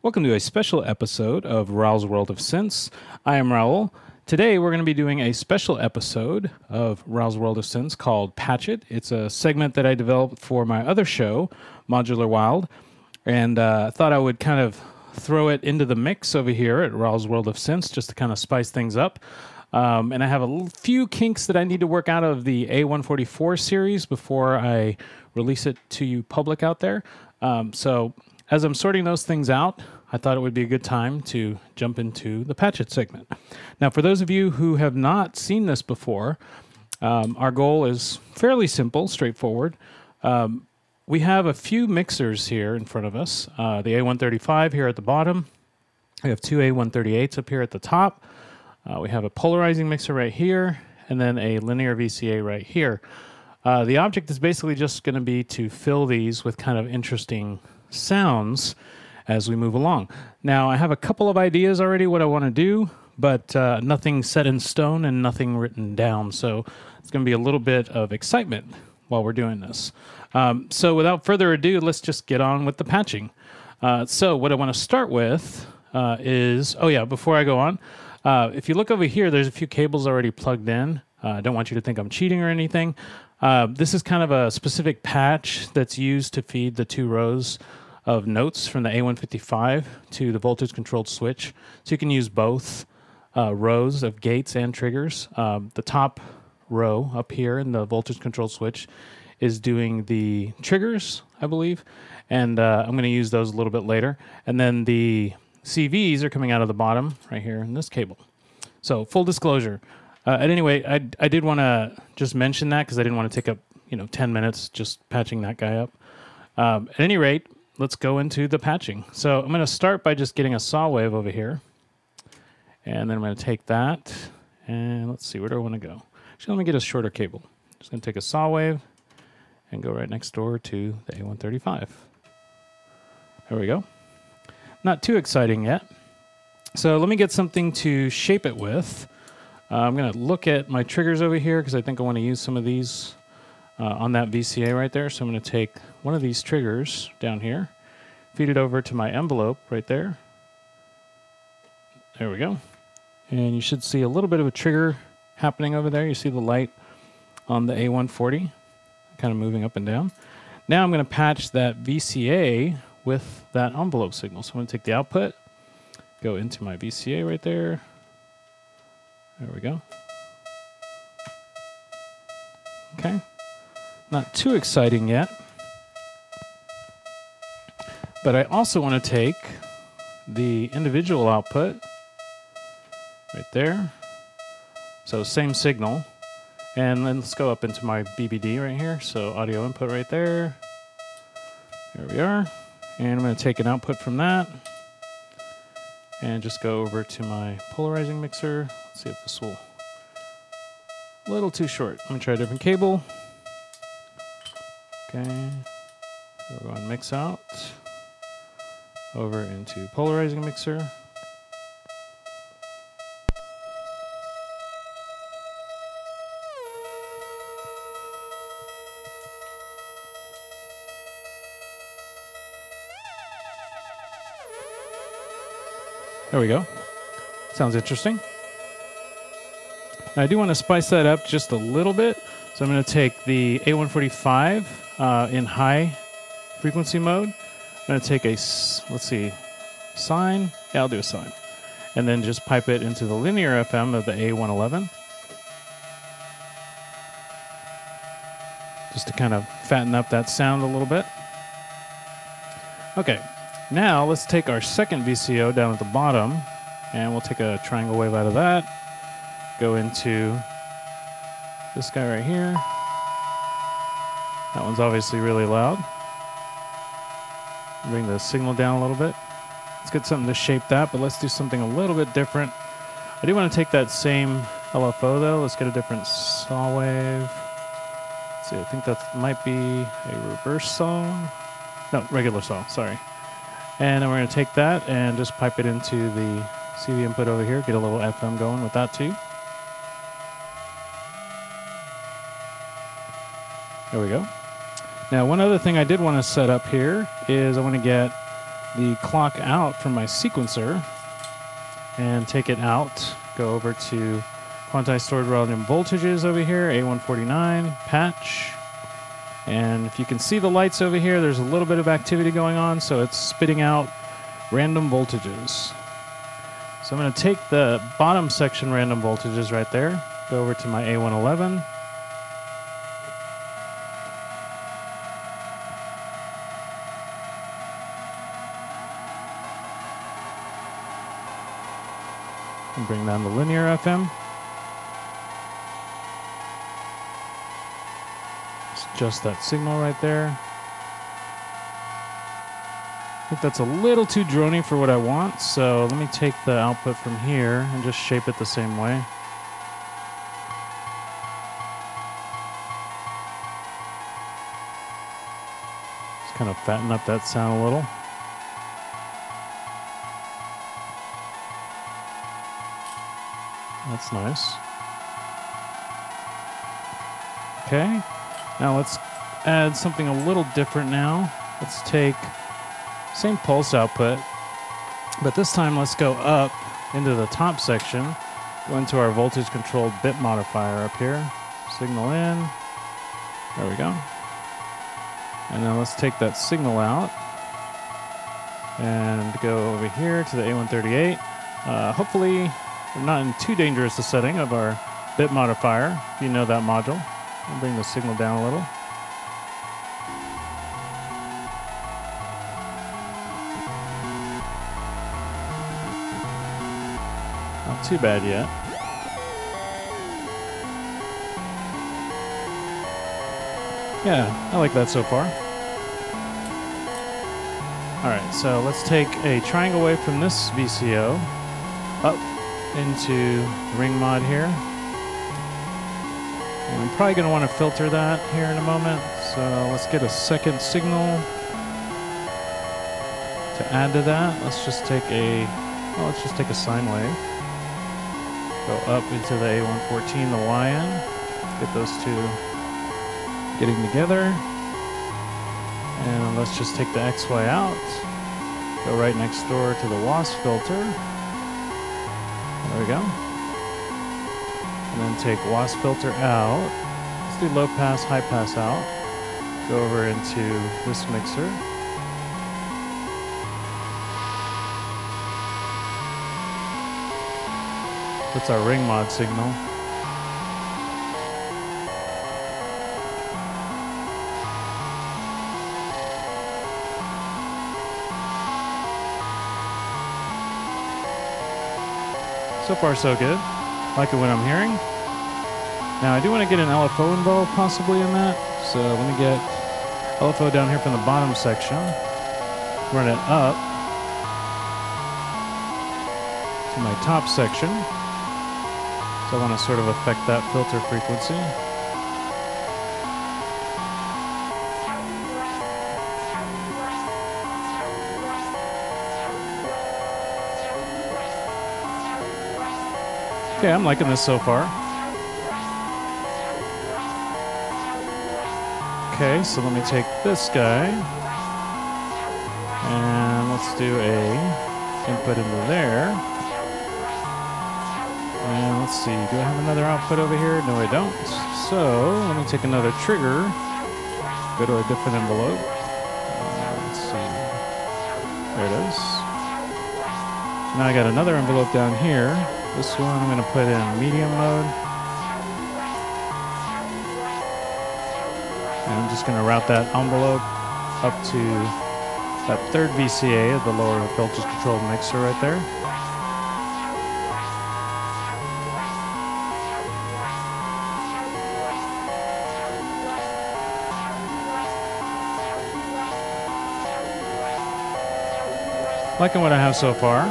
Welcome to a special episode of Raul's World of Synths. I am Raul. Today we're going to be doing a special episode of Raul's World of Synths called Patch It. It's a segment that I developed for my other show, Modular Wild, and I thought I would kind of throw it into the mix over here at Raul's World of Synths just to kind of spice things up. And I have a few kinks that I need to work out of the A144 series before I release it to you public out there. So as I'm sorting those things out, I thought it would be a good time to jump into the Patch It segment. Now, for those of you who have not seen this before, our goal is fairly simple, straightforward. We have a few mixers here in front of us. The A135 here at the bottom. We have two A138s up here at the top. We have a polarizing mixer right here, and then a linear VCA right here. The object is basically just going to be to fill these with kind of interesting sounds as we move along. Now, I have a couple of ideas already what I want to do, but nothing set in stone and nothing written down. So it's going to be a little bit of excitement while we're doing this. So without further ado, let's just get on with the patching. So what I want to start with is, before I go on, if you look over here, there's a few cables already plugged in. I don't want you to think I'm cheating or anything. This is kind of a specific patch that's used to feed the two rows of notes from the A155 to the voltage-controlled switch. So you can use both rows of gates and triggers. The top row up here in the voltage-controlled switch is doing the triggers, I believe, and I'm going to use those a little bit later. And then the CVs are coming out of the bottom right here in this cable. So full disclosure. At any rate, I did want to just mention that because I didn't want to take up 10 minutes just patching that guy up. At any rate, let's go into the patching. So I'm going to start by just getting a saw wave over here. And then I'm going to take that. And let's see, where do I want to go? Actually, let me get a shorter cable. Just going to take a saw wave and go right next door to the A135. There we go. Not too exciting yet. So let me get something to shape it with. I'm going to look at my triggers over here because I think I want to use some of these on that VCA right there. So I'm going to take one of these triggers down here, feed it over to my envelope right there. There we go. And you should see a little bit of a trigger happening over there. You see the light on the A140 kind of moving up and down. Now I'm going to patch that VCA with that envelope signal. So I'm going to take the output, go into my VCA right there. There we go. Okay. Not too exciting yet. But I also want to take the individual output right there. So same signal. And then let's go up into my BBD right here. So audio input right there. There we are. And I'm going to take an output from that and just go over to my polarizing mixer. Let's see if this will... A little too short. Let me try a different cable. Okay. We're going mix out. Over into polarizing mixer. There we go. Sounds interesting. Now, I do want to spice that up just a little bit. So I'm going to take the A145 in high frequency mode. I'm going to take a, let's see, sine. Yeah, I'll do a sine. And then just pipe it into the linear FM of the A111. Just to kind of fatten up that sound a little bit. Okay. Now, let's take our second VCO down at the bottom, and we'll take a triangle wave out of that, go into this guy right here. That one's obviously really loud. Bring the signal down a little bit. Let's get something to shape that, but let's do something a little bit different. I do want to take that same LFO, though. Let's get a different saw wave. Let's see, I think that might be a reverse saw. No, regular saw, sorry. And then we're going to take that and just pipe it into the CV input over here, get a little FM going with that too. There we go. Now, one other thing I did want to set up here is I want to get the clock out from my sequencer and take it out. Go over to quantized stored random voltages over here, A149, patch. And if you can see the lights over here, there's a little bit of activity going on, so it's spitting out random voltages. So I'm going to take the bottom section random voltages right there, go over to my A111. And bring down the linear FM. Just that signal right there. I think that's a little too drony for what I want, so let me take the output from here and just shape it the same way. Just kind of fatten up that sound a little. That's nice. Okay. Now let's add something a little different now. Let's take same pulse output, but this time let's go up into the top section, go into our voltage controlled bit modifier up here, signal in, there we go. And then let's take that signal out and go over here to the A138. Hopefully we're not in too dangerous a setting of our bit modifier, if you know that module. I'll bring the signal down a little. Not too bad yet. Yeah, I like that so far. Alright, so let's take a triangle wave from this VCO up into ring mod here. And I'm probably going to want to filter that here in a moment. So let's get a second signal to add to that. Let's just take a sine wave. Go up into the A114, the YN. Get those two getting together. And let's just take the XY out. Go right next door to the WASP filter. There we go. And then take WASP filter out. Let's do low pass, high pass out. Go over into this mixer. That's our ring mod signal. So far so good. Like it when I'm hearing. Now I do want to get an LFO involved possibly in that. So let me get LFO down here from the bottom section. Run it up to my top section. So I want to sort of affect that filter frequency. Okay, I'm liking this so far. Okay, so let me take this guy and let's do a input into there. And let's see, do I have another output over here? No, I don't. So let me take another trigger, go to a different envelope. Let's see, there it is. Now I got another envelope down here. This one I'm going to put in medium mode. And I'm just going to route that envelope up to that third VCA of the lower voltage controlled mixer right there. Liking what I have so far.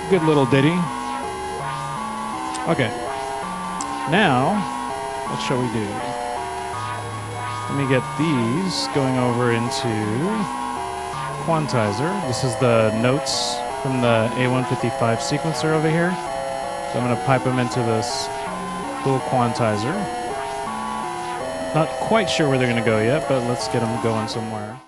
Good little ditty. Okay. Now, what shall we do? Let me get these going over into quantizer. This is the notes from the A155 sequencer over here. So I'm going to pipe them into this little quantizer. Not quite sure where they're going to go yet, but let's get them going somewhere.